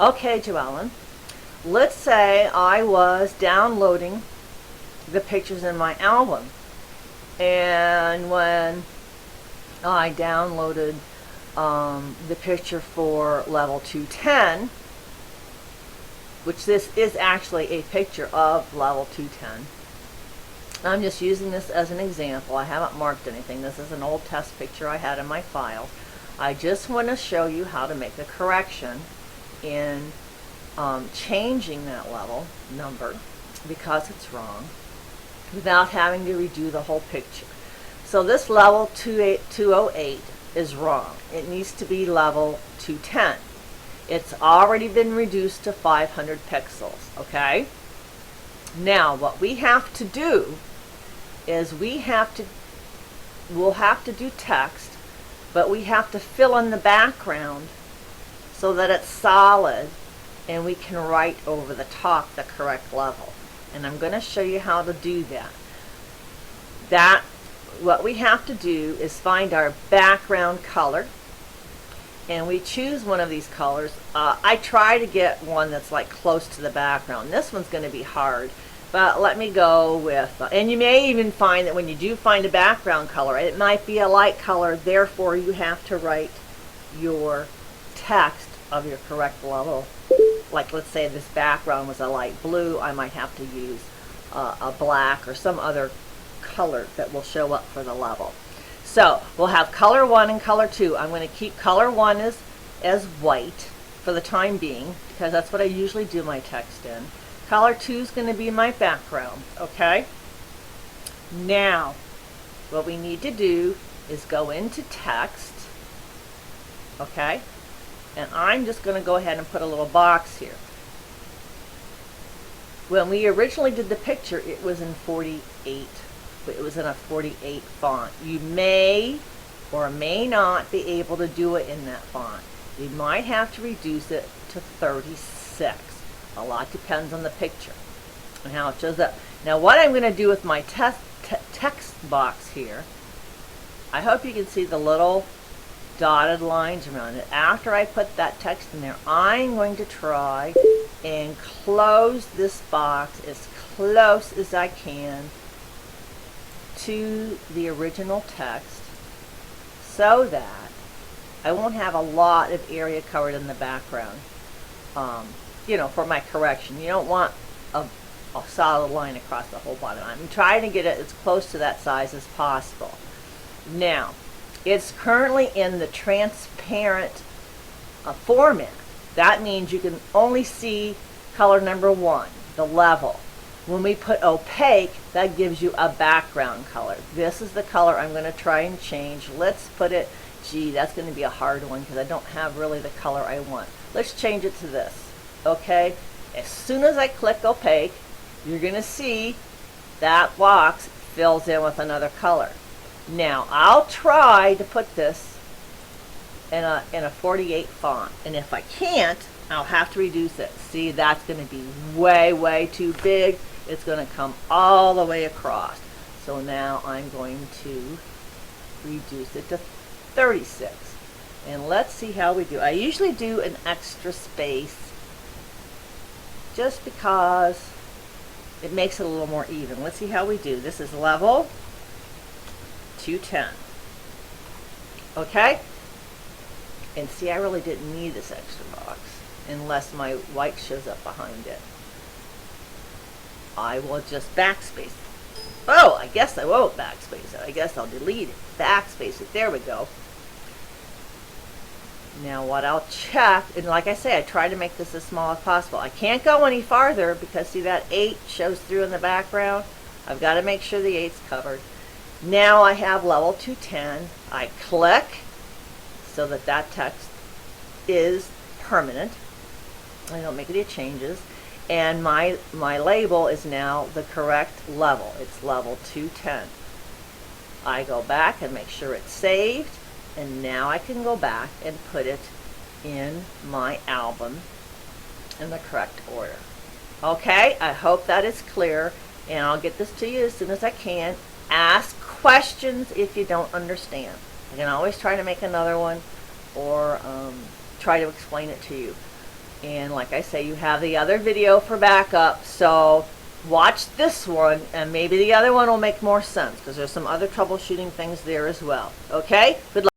Okay, Joellen, let's say I was downloading the pictures in my album, and when I downloaded the picture for level 210, which this is actually a picture of level 210. I'm just using this as an example. I haven't marked anything. This is an old test picture I had in my file. I just want to show you how to make a correction in changing that level number because it's wrong without having to redo the whole picture. So this level 208 is wrong. It needs to be level 210. It's already been reduced to 500 pixels, okay? Now, what we have to do is we'll have to do text, but we have to fill in the background so that it's solid and we can write over the top the correct level. And I'm going to show you how to do that. What we have to do is find our background color, and we choose one of these colors. I try to get one that's like close to the background. This one's going to be hard, but let me go with, and you may even find that when you do find a background color, it might be a light color, therefore you have to write your text of your correct level. Like, let's say this background was a light blue, I might have to use a black or some other color that will show up for the level. So we'll have color 1 and color 2. I'm going to keep color 1 as white for the time being because that's what I usually do my text in. Color 2 is going to be my background, okay? Now, what we need to do is go into text, okay? And I'm just going to go ahead and put a little box here. When we originally did the picture, it was in 48. It was in a 48 font. You may or may not be able to do it in that font. You might have to reduce it to 36. A lot depends on the picture and how it shows up. Now what I'm going to do with my text box here, I hope you can see the little dotted lines around it. After I put that text in there, I'm going to try and close this box as close as I can to the original text so that I won't have a lot of area covered in the background. You know, for my correction. You don't want a solid line across the whole bottom. I'm trying to get it as close to that size as possible. Now, it's currently in the transparent format. That means you can only see color number 1, the level. When we put opaque, that gives you a background color. This is the color I'm going to try and change. Let's put it, gee, that's going to be a hard one because I don't have really the color I want. Let's change it to this. Okay, as soon as I click opaque, you're going to see that box fills in with another color. Now I'll try to put this in a 48 font, and if I can't, I'll have to reduce it. See, that's going to be way too big. It's going to come all the way across. So now I'm going to reduce it to 36. And let's see how we do. I usually do an extra space just because it makes it a little more even. Let's see how we do. This is level 210. Okay? And see, I really didn't need this extra box unless my white shows up behind it. I will just backspace. Oh, I guess I won't backspace it. I guess I'll delete it. Backspace it. There we go. Now what I'll check, and like I say, I try to make this as small as possible. I can't go any farther because see that 8 shows through in the background. I've got to make sure the 8's covered. Now I have level 210. I click so that that text is permanent. I don't make any changes. And my label is now the correct level. It's level 210. I go back and make sure it's saved. And now I can go back and put it in my album in the correct order. Okay, I hope that is clear, and I'll get this to you as soon as I can. Ask questions if you don't understand. I can always try to make another one or try to explain it to you. And like I say, you have the other video for backup, so watch this one and maybe the other one will make more sense because there's some other troubleshooting things there as well. Okay? Good luck.